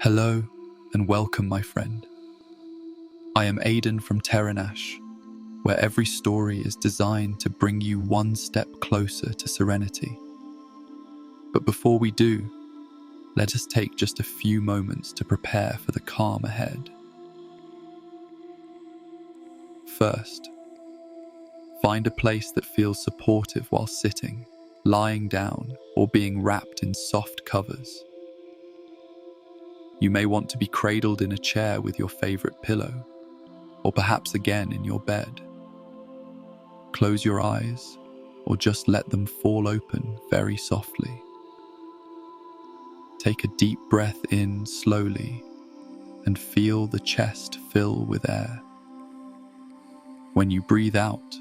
Hello and welcome, my friend. I am Aidan from TerraNash, where every story is designed to bring you one step closer to serenity. But before we do, let us take just a few moments to prepare for the calm ahead. First, find a place that feels supportive while sitting, lying down, or being wrapped in soft covers. You may want to be cradled in a chair with your favorite pillow, or perhaps again in your bed. Close your eyes, or just let them fall open very softly. Take a deep breath in slowly and feel the chest fill with air. When you breathe out,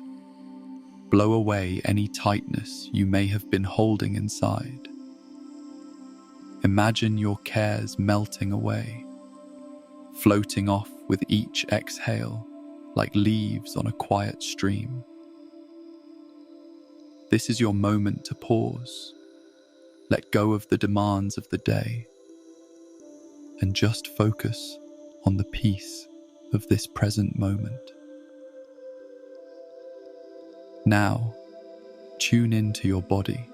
blow away any tightness you may have been holding inside. Imagine your cares melting away, floating off with each exhale like leaves on a quiet stream. This is your moment to pause, let go of the demands of the day, and just focus on the peace of this present moment. Now, tune into your body.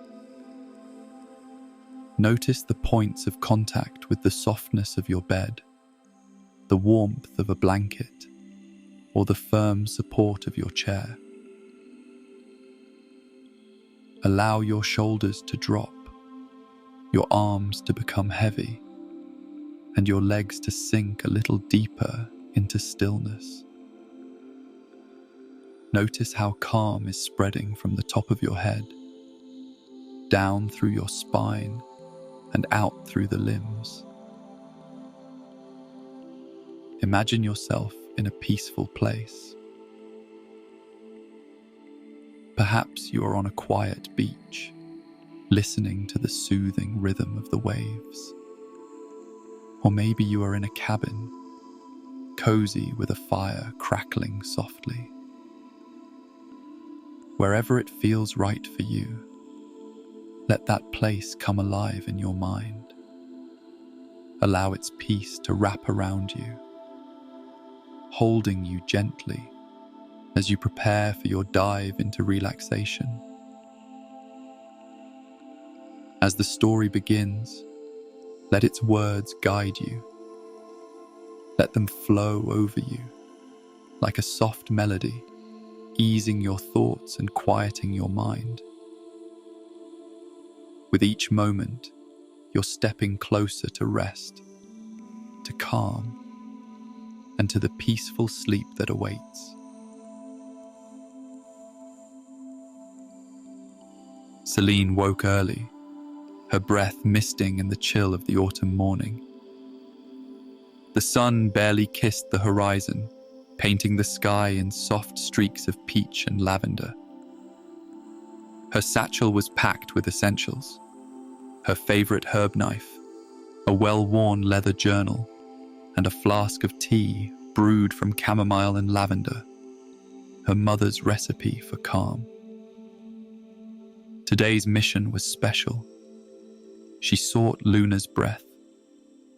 Notice the points of contact with the softness of your bed, the warmth of a blanket, or the firm support of your chair. Allow your shoulders to drop, your arms to become heavy, and your legs to sink a little deeper into stillness. Notice how calm is spreading from the top of your head, down through your spine, and out through the limbs. Imagine yourself in a peaceful place. Perhaps you are on a quiet beach, listening to the soothing rhythm of the waves. Or maybe you are in a cabin, cozy with a fire crackling softly. Wherever it feels right for you, let that place come alive in your mind. Allow its peace to wrap around you, holding you gently as you prepare for your dive into relaxation. As the story begins, let its words guide you. Let them flow over you like a soft melody, easing your thoughts and quieting your mind. With each moment, you're stepping closer to rest, to calm, and to the peaceful sleep that awaits. Selene woke early, her breath misting in the chill of the autumn morning. The sun barely kissed the horizon, painting the sky in soft streaks of peach and lavender. Her satchel was packed with essentials: her favorite herb knife, a well-worn leather journal, and a flask of tea brewed from chamomile and lavender, her mother's recipe for calm. Today's mission was special. She sought Luna's breath,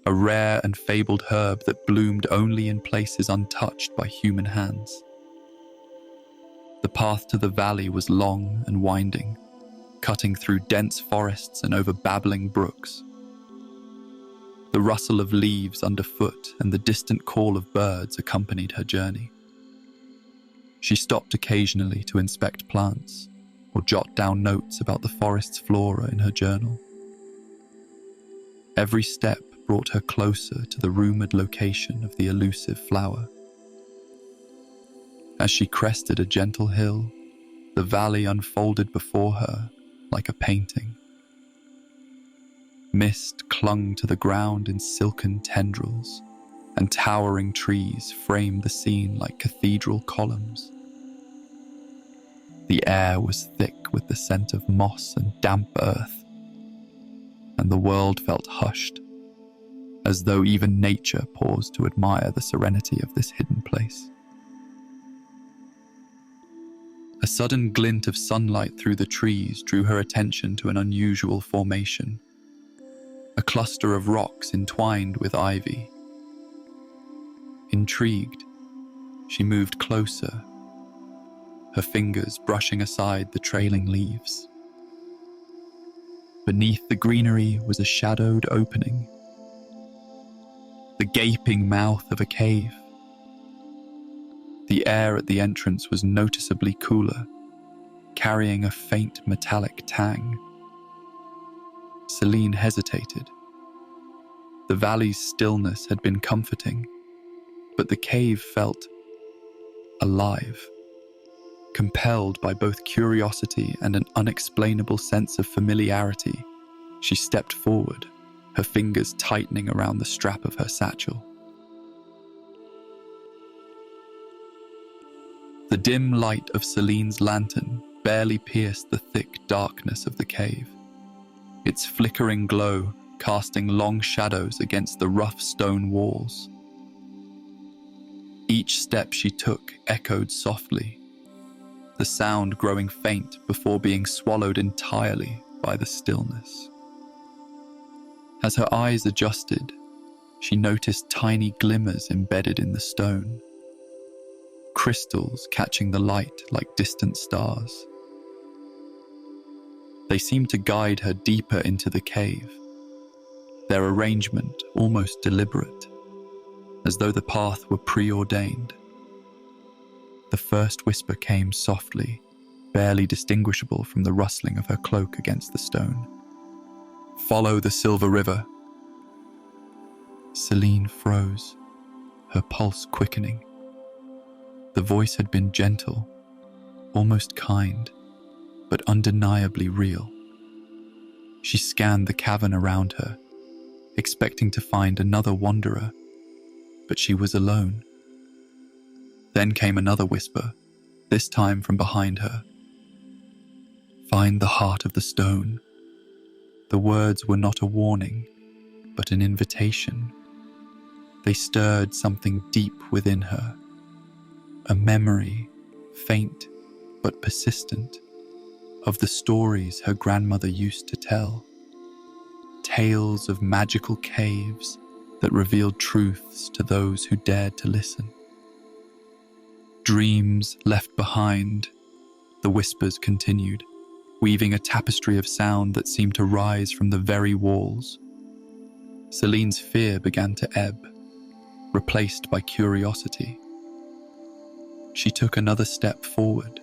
a rare and fabled herb that bloomed only in places untouched by human hands. The path to the valley was long and winding, cutting through dense forests and over babbling brooks. The rustle of leaves underfoot and the distant call of birds accompanied her journey. She stopped occasionally to inspect plants or jot down notes about the forest's flora in her journal. Every step brought her closer to the rumored location of the elusive flower. As she crested a gentle hill, the valley unfolded before her like a painting. Mist clung to the ground in silken tendrils, and towering trees framed the scene like cathedral columns. The air was thick with the scent of moss and damp earth, and the world felt hushed, as though even nature paused to admire the serenity of this hidden place. A sudden glint of sunlight through the trees drew her attention to an unusual formation. a cluster of rocks entwined with ivy. Intrigued, she moved closer, her fingers brushing aside the trailing leaves. Beneath the greenery was a shadowed opening, the gaping mouth of a cave. The air at the entrance was noticeably cooler, carrying a faint metallic tang. Selene hesitated. The valley's stillness had been comforting, but the cave felt alive. Compelled by both curiosity and an unexplainable sense of familiarity, she stepped forward, her fingers tightening around the strap of her satchel. The dim light of Selene's lantern barely pierced the thick darkness of the cave, its flickering glow casting long shadows against the rough stone walls. Each step she took echoed softly, the sound growing faint before being swallowed entirely by the stillness. As her eyes adjusted, she noticed tiny glimmers embedded in the stone, crystals catching the light like distant stars. They seemed to guide her deeper into the cave, their arrangement almost deliberate, as though the path were preordained. The first whisper came softly, barely distinguishable from the rustling of her cloak against the stone. "Follow the Silver River." Selene froze, her pulse quickening. The voice had been gentle, almost kind, but undeniably real. She scanned the cavern around her, expecting to find another wanderer, but she was alone. Then came another whisper, this time from behind her. "Find the heart of the stone." The words were not a warning, but an invitation. They stirred something deep within her, a memory, faint but persistent, of the stories her grandmother used to tell. Tales of magical caves that revealed truths to those who dared to listen. "Dreams left behind," the whispers continued, weaving a tapestry of sound that seemed to rise from the very walls. Selene's fear began to ebb, replaced by curiosity. She took another step forward,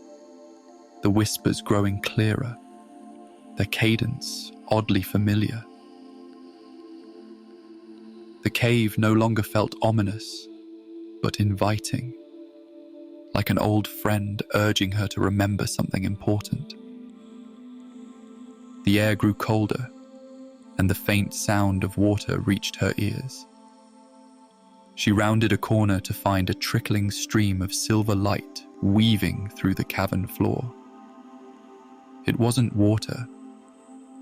the whispers growing clearer, their cadence oddly familiar. The cave no longer felt ominous, but inviting, like an old friend urging her to remember something important. The air grew colder, and the faint sound of water reached her ears. She rounded a corner to find a trickling stream of silver light weaving through the cavern floor. It wasn't water.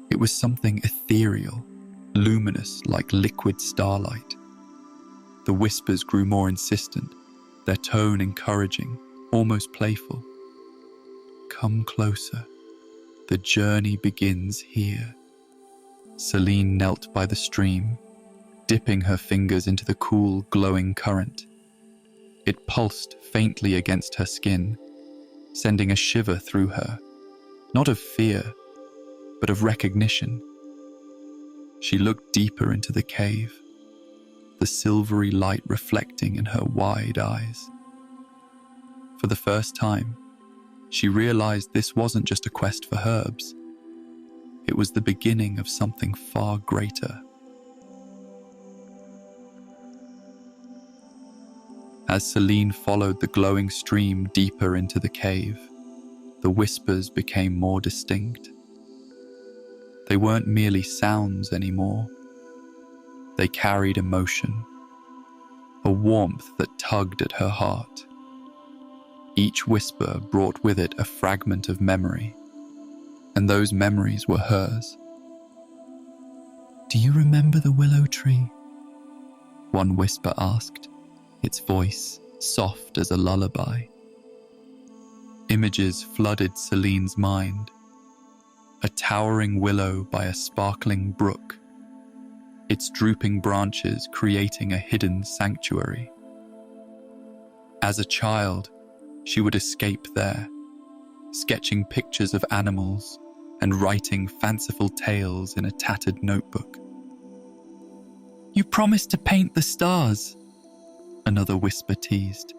It was something ethereal, luminous like liquid starlight. The whispers grew more insistent, their tone encouraging, almost playful. "Come closer. The journey begins here." Selene knelt by the stream, dipping her fingers into the cool, glowing current. It pulsed faintly against her skin, sending a shiver through her, not of fear, but of recognition. She looked deeper into the cave, the silvery light reflecting in her wide eyes. For the first time, she realized this wasn't just a quest for herbs. It was the beginning of something far greater. As Selene followed the glowing stream deeper into the cave, the whispers became more distinct. They weren't merely sounds anymore. They carried emotion, a warmth that tugged at her heart. Each whisper brought with it a fragment of memory, and those memories were hers. "Do you remember the willow tree?" one whisper asked, its voice soft as a lullaby. Images flooded Selene's mind. A towering willow by a sparkling brook, its drooping branches creating a hidden sanctuary. As a child, she would escape there, sketching pictures of animals and writing fanciful tales in a tattered notebook. "You promised to paint the stars," another whisper teased.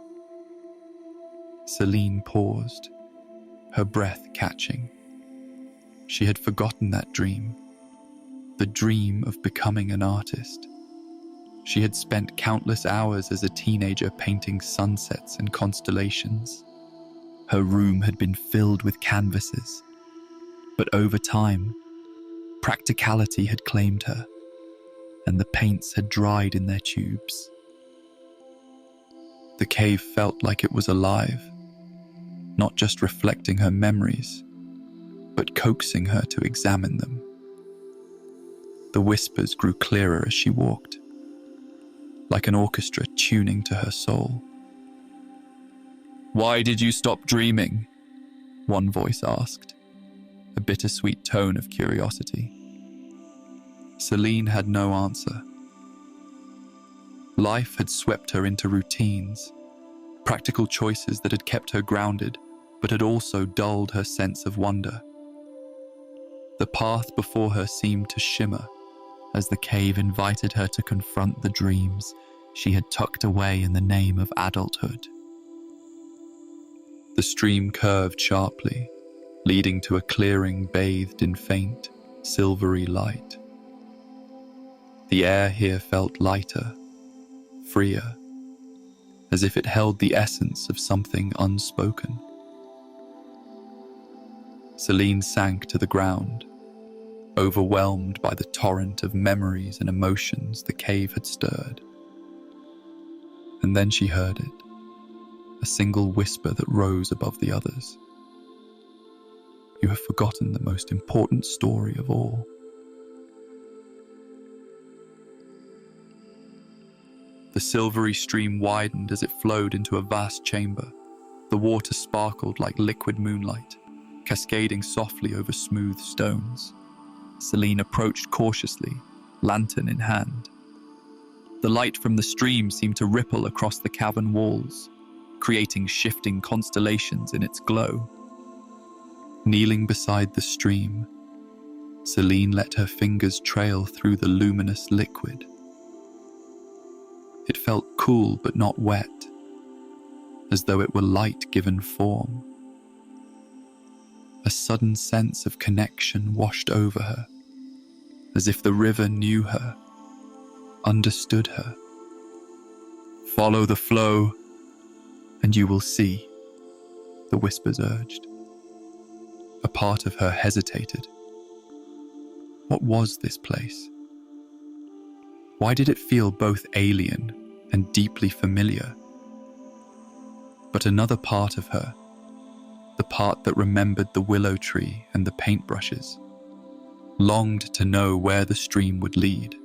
Selene paused, her breath catching. She had forgotten that dream, the dream of becoming an artist. She had spent countless hours as a teenager painting sunsets and constellations. Her room had been filled with canvases, but over time, practicality had claimed her, and the paints had dried in their tubes. The cave felt like it was alive, not just reflecting her memories, but coaxing her to examine them. The whispers grew clearer as she walked, like an orchestra tuning to her soul. "Why did you stop dreaming?" one voice asked, a bittersweet tone of curiosity. Selene had no answer. Life had swept her into routines, practical choices that had kept her grounded, but had also dulled her sense of wonder. The path before her seemed to shimmer as the cave invited her to confront the dreams she had tucked away in the name of adulthood. The stream curved sharply, leading to a clearing bathed in faint, silvery light. The air here felt lighter, freer, as if it held the essence of something unspoken. Selene sank to the ground, overwhelmed by the torrent of memories and emotions the cave had stirred. And then she heard it, a single whisper that rose above the others. "You have forgotten the most important story of all." The silvery stream widened as it flowed into a vast chamber. The water sparkled like liquid moonlight, cascading softly over smooth stones. Selene approached cautiously, lantern in hand. The light from the stream seemed to ripple across the cavern walls, creating shifting constellations in its glow. Kneeling beside the stream, Selene let her fingers trail through the luminous liquid. It felt cool but not wet, as though it were light given form. A sudden sense of connection washed over her, as if the river knew her, understood her. "Follow the flow, and you will see," the whispers urged. A part of her hesitated. What was this place? Why did it feel both alien and deeply familiar? But another part of her, the part that remembered the willow tree and the paintbrushes, longed to know where the stream would lead.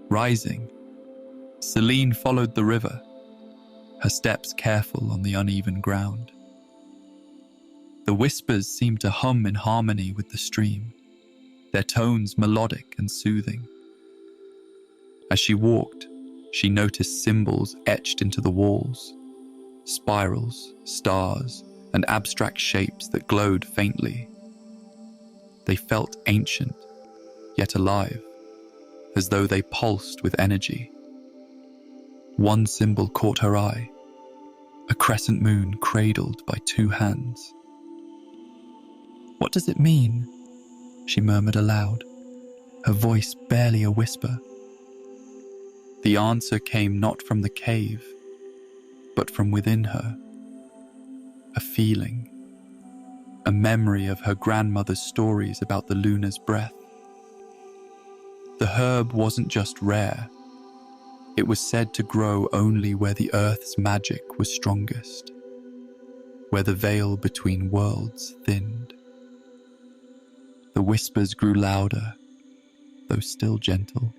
Rising, Selene followed the river, her steps careful on the uneven ground. The whispers seemed to hum in harmony with the stream, their tones melodic and soothing. As she walked, she noticed symbols etched into the walls, spirals, stars, and abstract shapes that glowed faintly. They felt ancient, yet alive, as though they pulsed with energy. One symbol caught her eye, a crescent moon cradled by two hands. "What does it mean?" she murmured aloud, her voice barely a whisper. The answer came not from the cave, but from within her. A feeling, a memory of her grandmother's stories about the luna's breath. The herb wasn't just rare. It was said to grow only where the earth's magic was strongest, where the veil between worlds thinned. The whispers grew louder, though still gentle.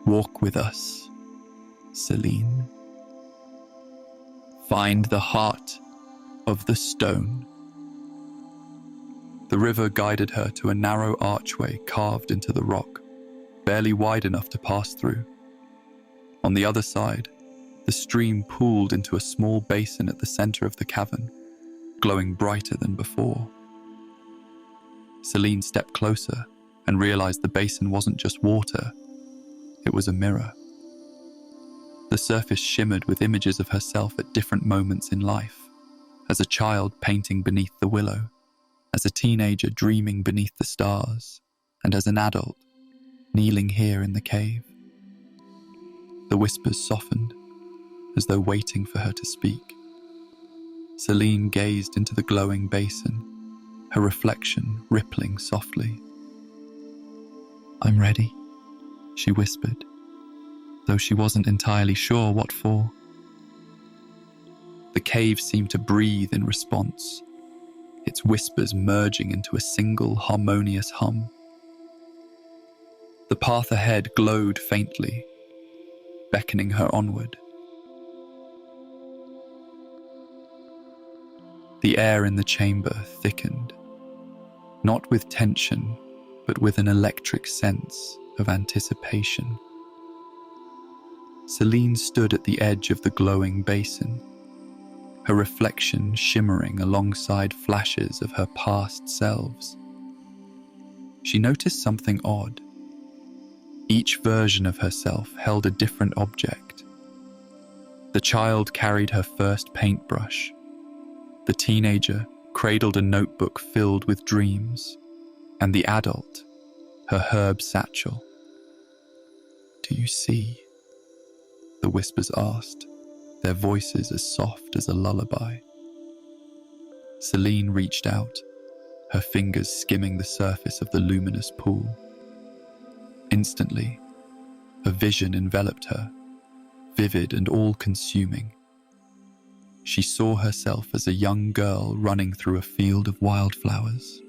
"Walk with us, Selene. Find the heart of the stone." The river guided her to a narrow archway carved into the rock, barely wide enough to pass through. On the other side, the stream pooled into a small basin at the center of the cavern, glowing brighter than before. Selene stepped closer and realized the basin wasn't just water, it was a mirror. The surface shimmered with images of herself at different moments in life, as a child painting beneath the willow, as a teenager dreaming beneath the stars, and as an adult kneeling here in the cave. The whispers softened, as though waiting for her to speak. Selene gazed into the glowing basin, her reflection rippling softly. "I'm ready," she whispered, though she wasn't entirely sure what for. The cave seemed to breathe in response, its whispers merging into a single harmonious hum. The path ahead glowed faintly, beckoning her onward. The air in the chamber thickened, not with tension, but with an electric sense of anticipation. Selene stood at the edge of the glowing basin, her reflection shimmering alongside flashes of her past selves. She noticed something odd. Each version of herself held a different object. The child carried her first paintbrush. The teenager cradled a notebook filled with dreams, and the adult, her herb satchel. "Do you see?" the whispers asked, their voices as soft as a lullaby. Selene reached out, her fingers skimming the surface of the luminous pool. Instantly, a vision enveloped her, vivid and all-consuming. She saw herself as a young girl running through a field of wildflowers,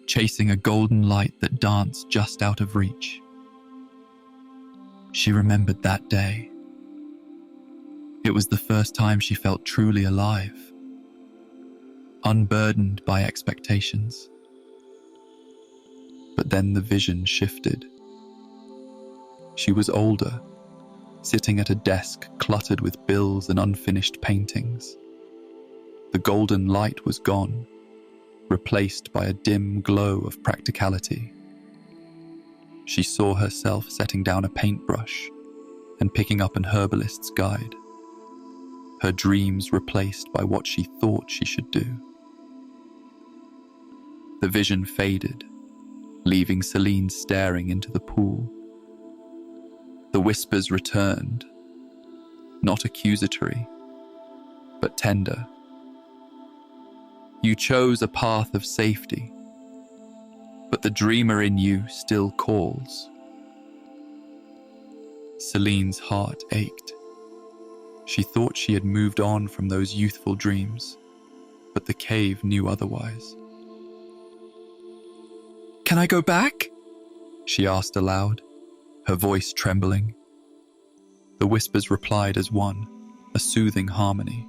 chasing a golden light that danced just out of reach. She remembered that day. It was the first time she felt truly alive, unburdened by expectations. But then the vision shifted. She was older, sitting at a desk cluttered with bills and unfinished paintings. The golden light was gone, replaced by a dim glow of practicality. She saw herself setting down a paintbrush and picking up an herbalist's guide, her dreams replaced by what she thought she should do. The vision faded, leaving Selene staring into the pool. The whispers returned, not accusatory, but tender. "You chose a path of safety, but the dreamer in you still calls." Selene's heart ached. She thought she had moved on from those youthful dreams, but the cave knew otherwise. "Can I go back?" she asked aloud, her voice trembling. The whispers replied as one, a soothing harmony.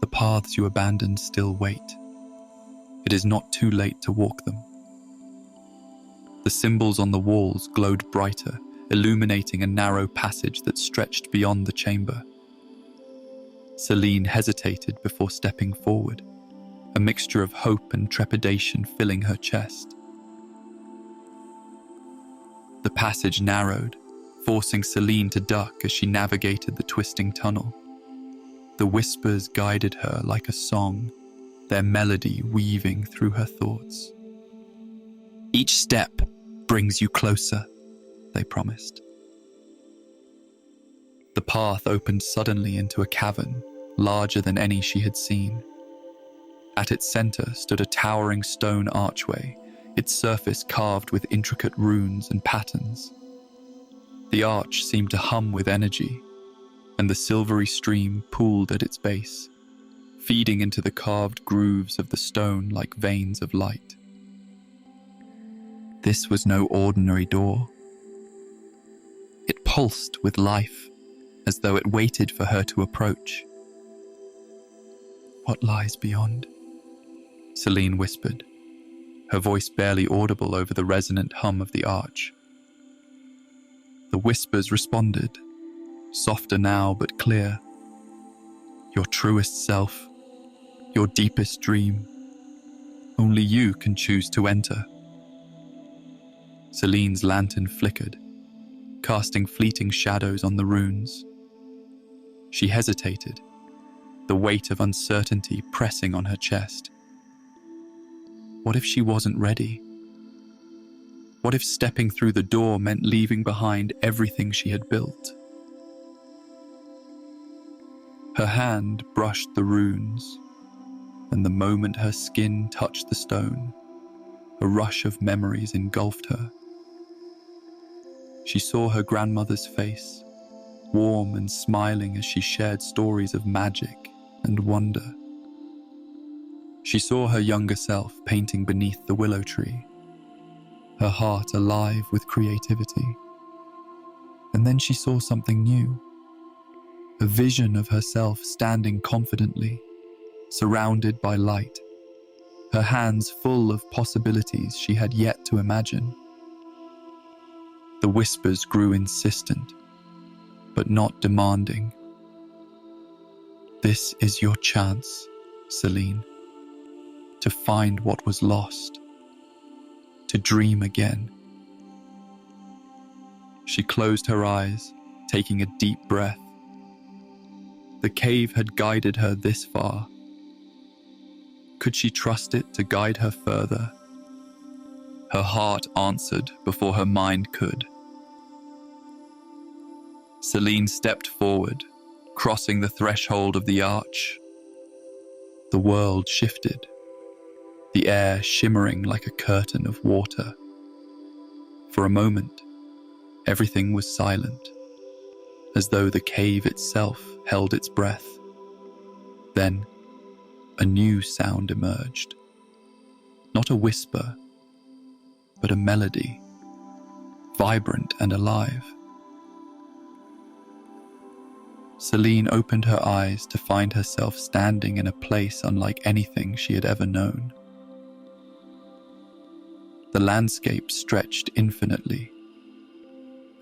"The paths you abandoned still wait. It is not too late to walk them." The symbols on the walls glowed brighter, illuminating a narrow passage that stretched beyond the chamber. Selene hesitated before stepping forward, a mixture of hope and trepidation filling her chest. The passage narrowed, forcing Selene to duck as she navigated the twisting tunnel. The whispers guided her like a song, their melody weaving through her thoughts. "Each step brings you closer," they promised. The path opened suddenly into a cavern, larger than any she had seen. At its center stood a towering stone archway, its surface carved with intricate runes and patterns. The arch seemed to hum with energy, and the silvery stream pooled at its base, feeding into the carved grooves of the stone like veins of light. This was no ordinary door. It pulsed with life, as though it waited for her to approach. "What lies beyond?" Selene whispered, her voice barely audible over the resonant hum of the arch. The whispers responded, softer now but clear. Your truest self, your deepest dream. Only you can choose to enter. Selene's lantern flickered, casting fleeting shadows on the runes. She hesitated, the weight of uncertainty pressing on her chest. What if she wasn't ready? What if stepping through the door meant leaving behind everything she had built? Her hand brushed the runes, and the moment her skin touched the stone, a rush of memories engulfed her. She saw her grandmother's face, warm and smiling as she shared stories of magic and wonder. She saw her younger self painting beneath the willow tree, her heart alive with creativity. And then she saw something new, a vision of herself standing confidently, surrounded by light, her hands full of possibilities she had yet to imagine. The whispers grew insistent, but not demanding. This is your chance, Selene, to find what was lost, to dream again. She closed her eyes, taking a deep breath. The cave had guided her this far. Could she trust it to guide her further? Her heart answered before her mind could. Selene stepped forward, crossing the threshold of the arch. The world shifted, the air shimmering like a curtain of water. For a moment, everything was silent, as though the cave itself held its breath. Then, a new sound emerged. Not a whisper, but a melody, vibrant and alive. Selene opened her eyes to find herself standing in a place unlike anything she had ever known. The landscape stretched infinitely,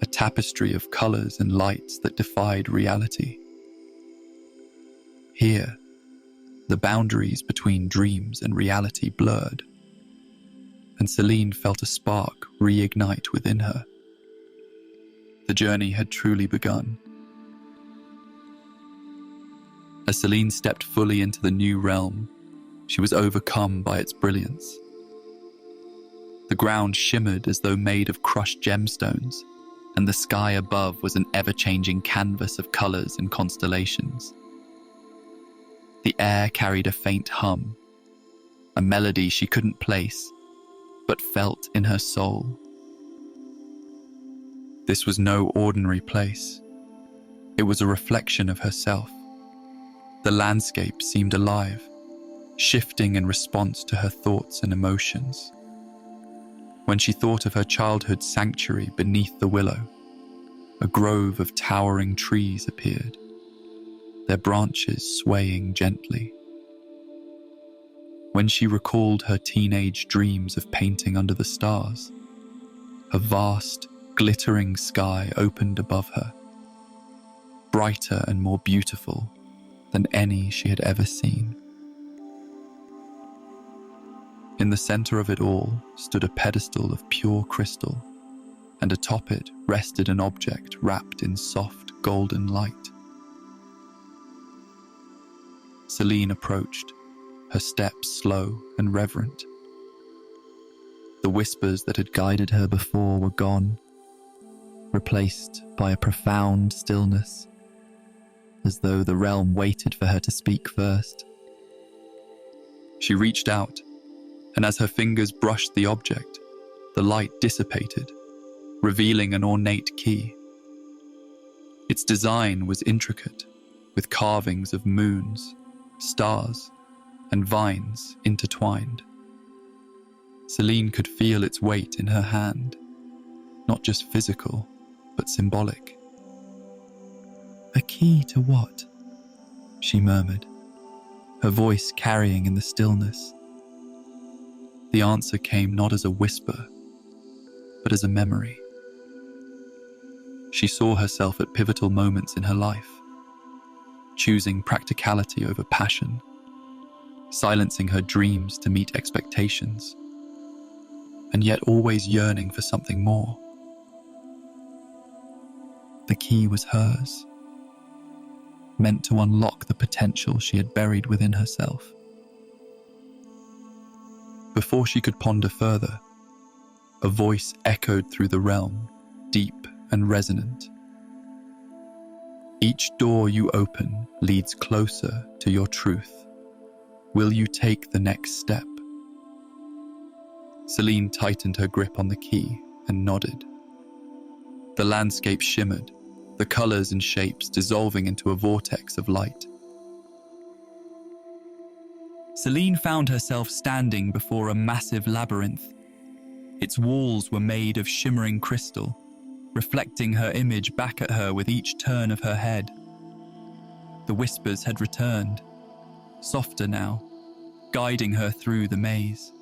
a tapestry of colors and lights that defied reality. Here, the boundaries between dreams and reality blurred, and Selene felt a spark reignite within her. The journey had truly begun. As Selene stepped fully into the new realm, she was overcome by its brilliance. The ground shimmered as though made of crushed gemstones, and the sky above was an ever-changing canvas of colors and constellations. The air carried a faint hum, a melody she couldn't place, but felt in her soul. This was no ordinary place. It was a reflection of herself. The landscape seemed alive, shifting in response to her thoughts and emotions. When she thought of her childhood sanctuary beneath the willow, a grove of towering trees appeared, their branches swaying gently. When she recalled her teenage dreams of painting under the stars, a vast, glittering sky opened above her, brighter and more beautiful than any she had ever seen. In the center of it all stood a pedestal of pure crystal, and atop it rested an object wrapped in soft golden light. Selene approached, her steps slow and reverent. The whispers that had guided her before were gone, replaced by a profound stillness, as though the realm waited for her to speak first. She reached out, and as her fingers brushed the object, the light dissipated, revealing an ornate key. Its design was intricate, with carvings of moons, stars, and vines intertwined. Selene could feel its weight in her hand, not just physical, but symbolic. "A key to what?" she murmured, her voice carrying in the stillness. the answer came not as a whisper, but as a memory. She saw herself at pivotal moments in her life, choosing practicality over passion, silencing her dreams to meet expectations, and yet always yearning for something more. The key was hers, meant to unlock the potential she had buried within herself. Before she could ponder further, a voice echoed through the realm, deep and resonant. Each door you open leads closer to your truth. Will you take the next step? Selene tightened her grip on the key and nodded. The landscape shimmered, the colors and shapes dissolving into a vortex of light. Selene found herself standing before a massive labyrinth. Its walls were made of shimmering crystal, reflecting her image back at her with each turn of her head. The whispers had returned, softer now, guiding her through the maze.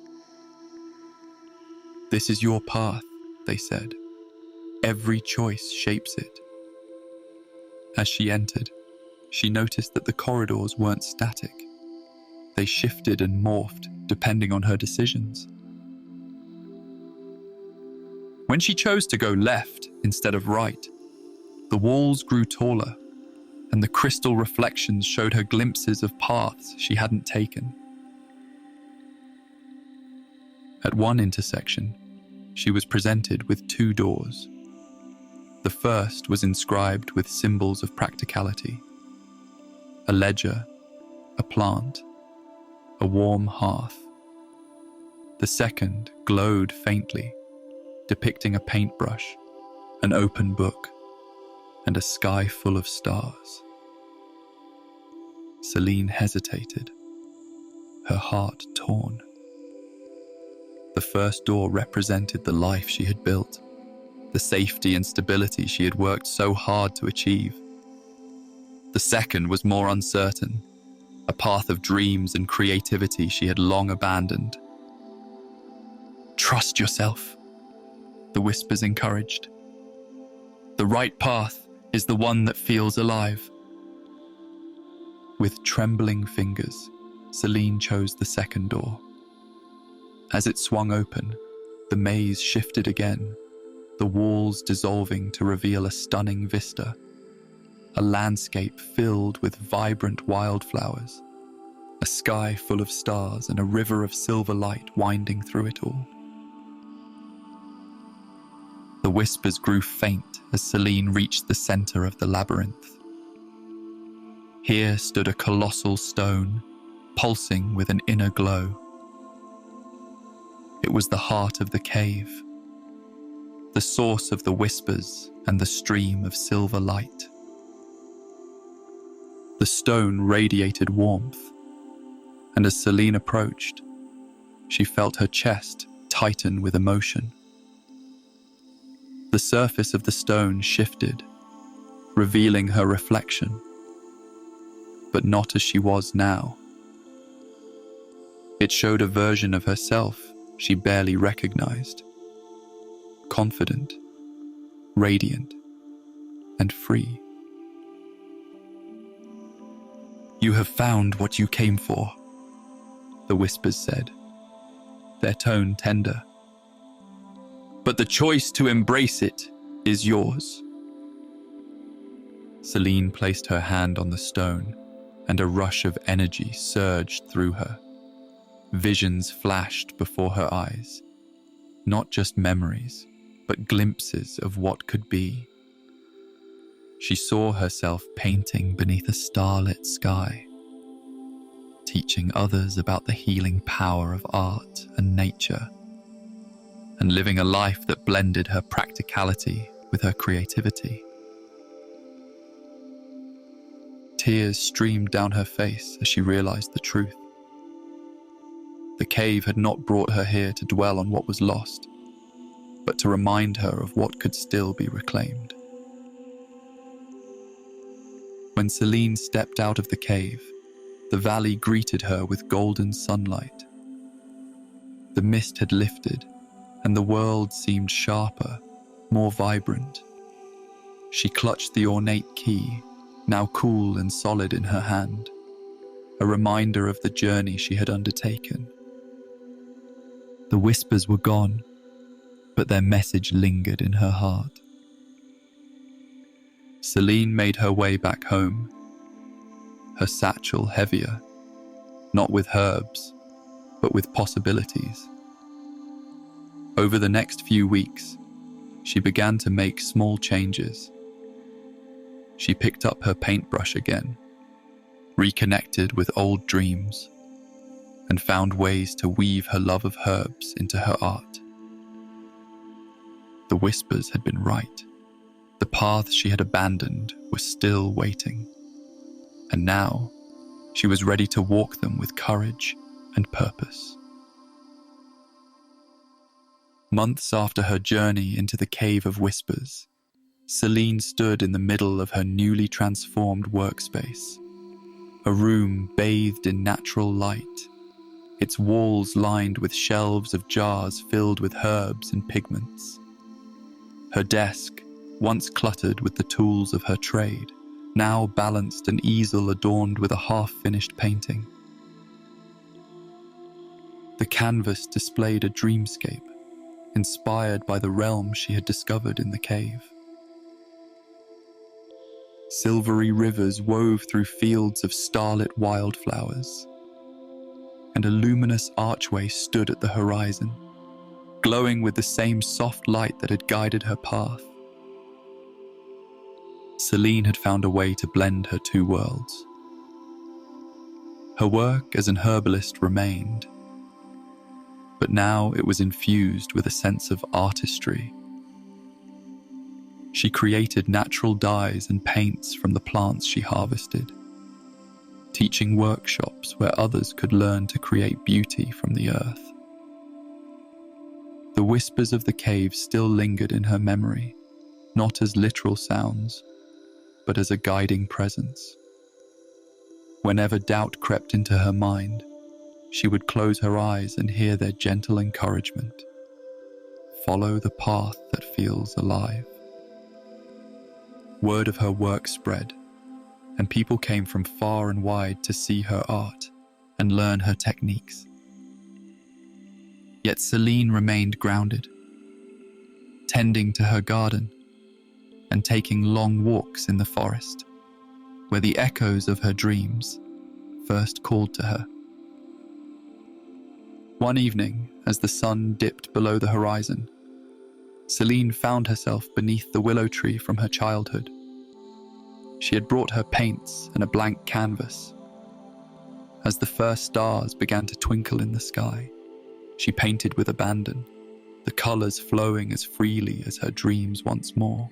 "This is your path," they said. "Every choice shapes it." As she entered, she noticed that the corridors weren't static. They shifted and morphed depending on her decisions. When she chose to go left instead of right, the walls grew taller, and the crystal reflections showed her glimpses of paths she hadn't taken. At one intersection, she was presented with two doors. The first was inscribed with symbols of practicality: a ledger, a plant, a warm hearth. The second glowed faintly, depicting a paintbrush, an open book, and a sky full of stars. Selene hesitated, her heart torn. The first door represented the life she had built, the safety and stability she had worked so hard to achieve. The second was more uncertain, a path of dreams and creativity she had long abandoned. "Trust yourself," the whispers encouraged. "The right path is the one that feels alive." With trembling fingers, Selene chose the second door. As it swung open, the maze shifted again, the walls dissolving to reveal a stunning vista, a landscape filled with vibrant wildflowers, a sky full of stars, and a river of silver light winding through it all. The whispers grew faint as Selene reached the center of the labyrinth. Here stood a colossal stone, pulsing with an inner glow. It was the heart of the cave, the source of the whispers and the stream of silver light. The stone radiated warmth, and as Selene approached, she felt her chest tighten with emotion. The surface of the stone shifted, revealing her reflection, but not as she was now. It showed a version of herself she barely recognized, confident, radiant, and free. "You have found what you came for," the whispers said, their tone tender. "But the choice to embrace it is yours." Selene placed her hand on the stone, and a rush of energy surged through her. Visions flashed before her eyes, not just memories, but glimpses of what could be. She saw herself painting beneath a starlit sky, teaching others about the healing power of art and nature, and living a life that blended her practicality with her creativity. Tears streamed down her face as she realized the truth. The cave had not brought her here to dwell on what was lost, but to remind her of what could still be reclaimed. When Selene stepped out of the cave, the valley greeted her with golden sunlight. The mist had lifted, and the world seemed sharper, more vibrant. She clutched the ornate key, now cool and solid in her hand, a reminder of the journey she had undertaken. The whispers were gone, but their message lingered in her heart. Selene made her way back home, her satchel heavier, not with herbs, but with possibilities. Over the next few weeks, she began to make small changes. She picked up her paintbrush again, reconnected with old dreams, and found ways to weave her love of herbs into her art. The whispers had been right. The paths she had abandoned were still waiting, and now she was ready to walk them with courage and purpose. Months after her journey into the Cave of Whispers, Selene stood in the middle of her newly transformed workspace, a room bathed in natural light, its walls lined with shelves of jars filled with herbs and pigments. Her desk, once cluttered with the tools of her trade, now balanced an easel adorned with a half-finished painting. The canvas displayed a dreamscape, inspired by the realm she had discovered in the cave. Silvery rivers wove through fields of starlit wildflowers, and a luminous archway stood at the horizon, glowing with the same soft light that had guided her path. Selene had found a way to blend her two worlds. Her work as an herbalist remained, but now it was infused with a sense of artistry. She created natural dyes and paints from the plants she harvested, teaching workshops where others could learn to create beauty from the earth. The whispers of the cave still lingered in her memory, not as literal sounds, but as a guiding presence. Whenever doubt crept into her mind, she would close her eyes and hear their gentle encouragement. Follow the path that feels alive. Word of her work spread, and people came from far and wide to see her art and learn her techniques. Yet Selene remained grounded, tending to her garden and taking long walks in the forest, where the echoes of her dreams first called to her. One evening, as the sun dipped below the horizon, Selene found herself beneath the willow tree from her childhood. She had brought her paints and a blank canvas. As the first stars began to twinkle in the sky, she painted with abandon, the colors flowing as freely as her dreams once more.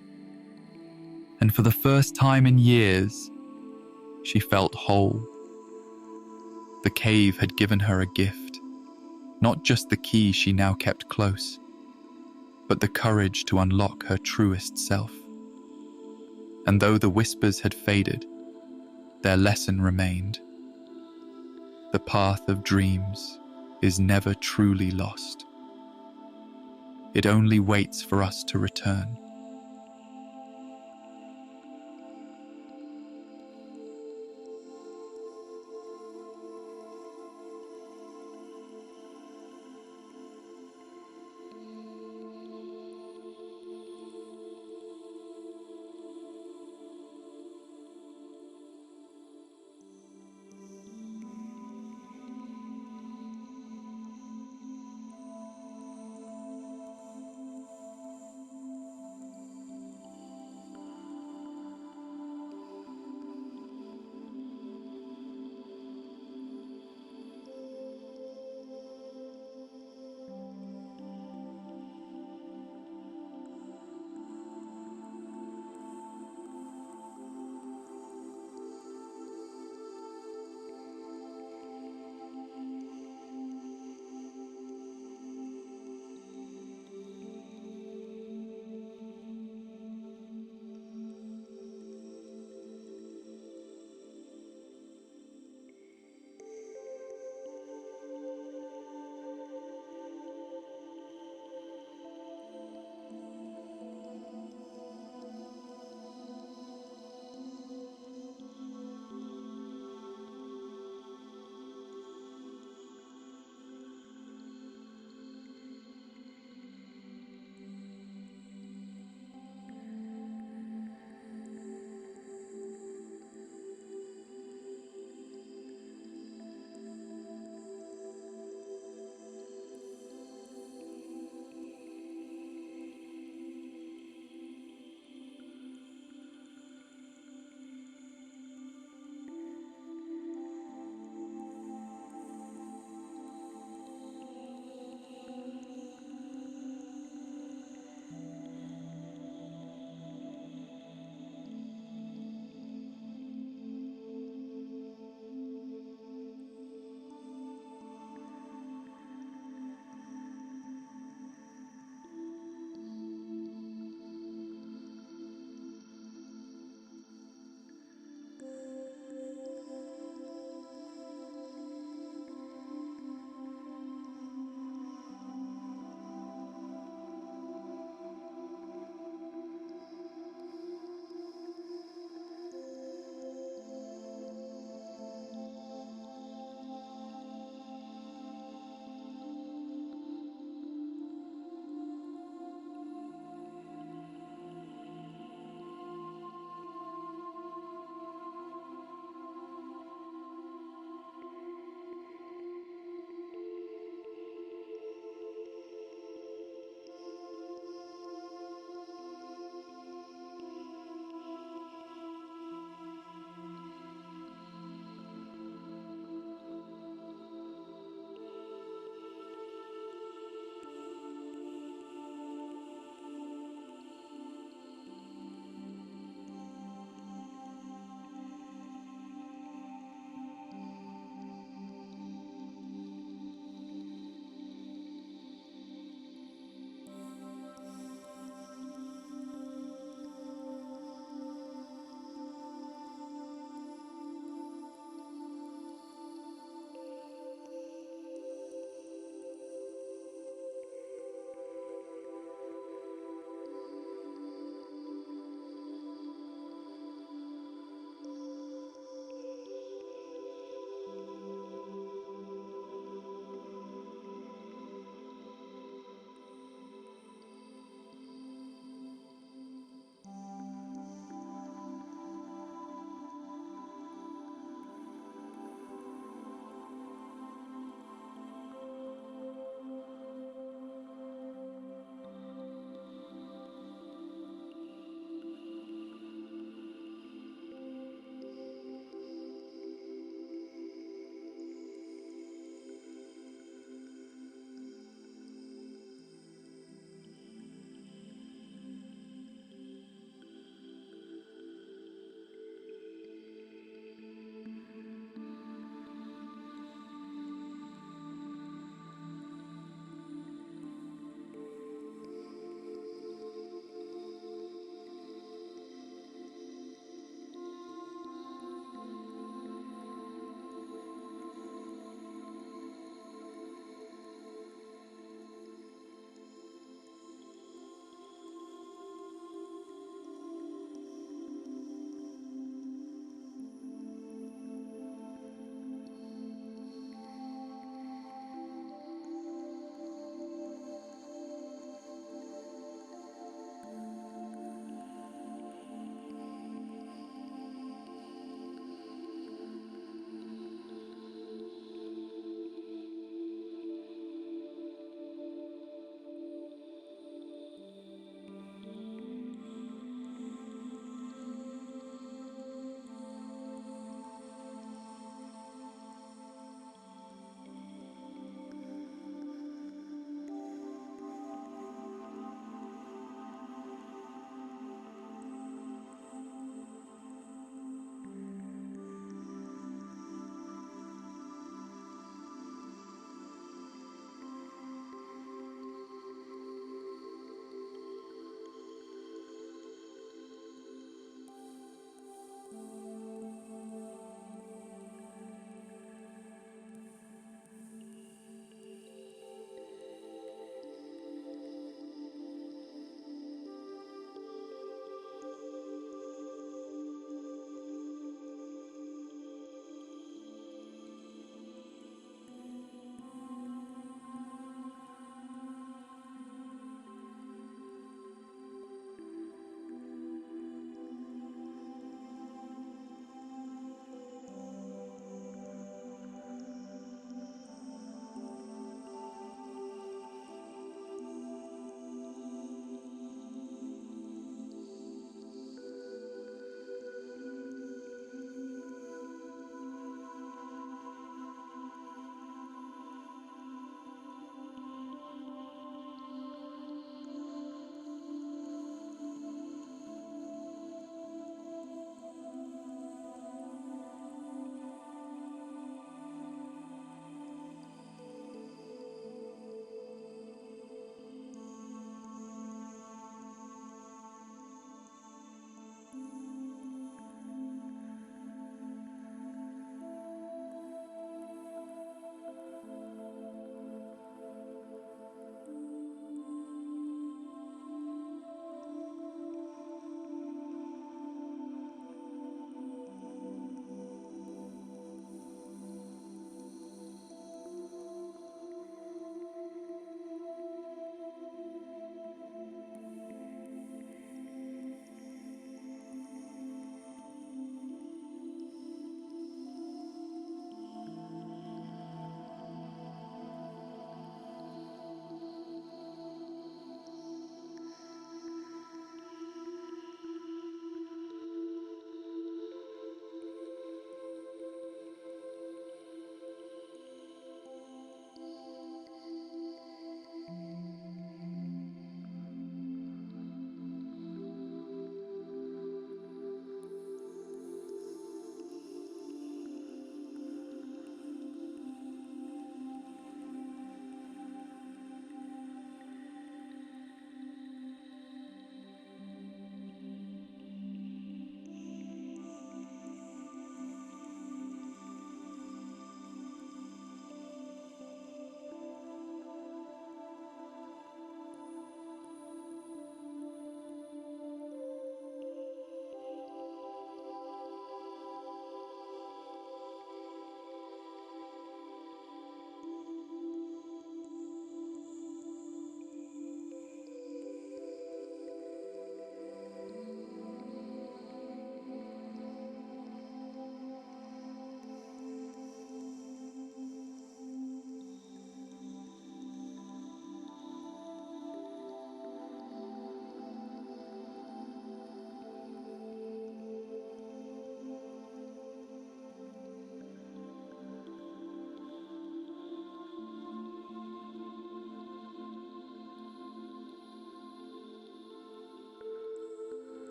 And for the first time in years, she felt whole. The cave had given her a gift, not just the key she now kept close, but the courage to unlock her truest self. And though the whispers had faded, their lesson remained. The path of dreams is never truly lost. It only waits for us to return.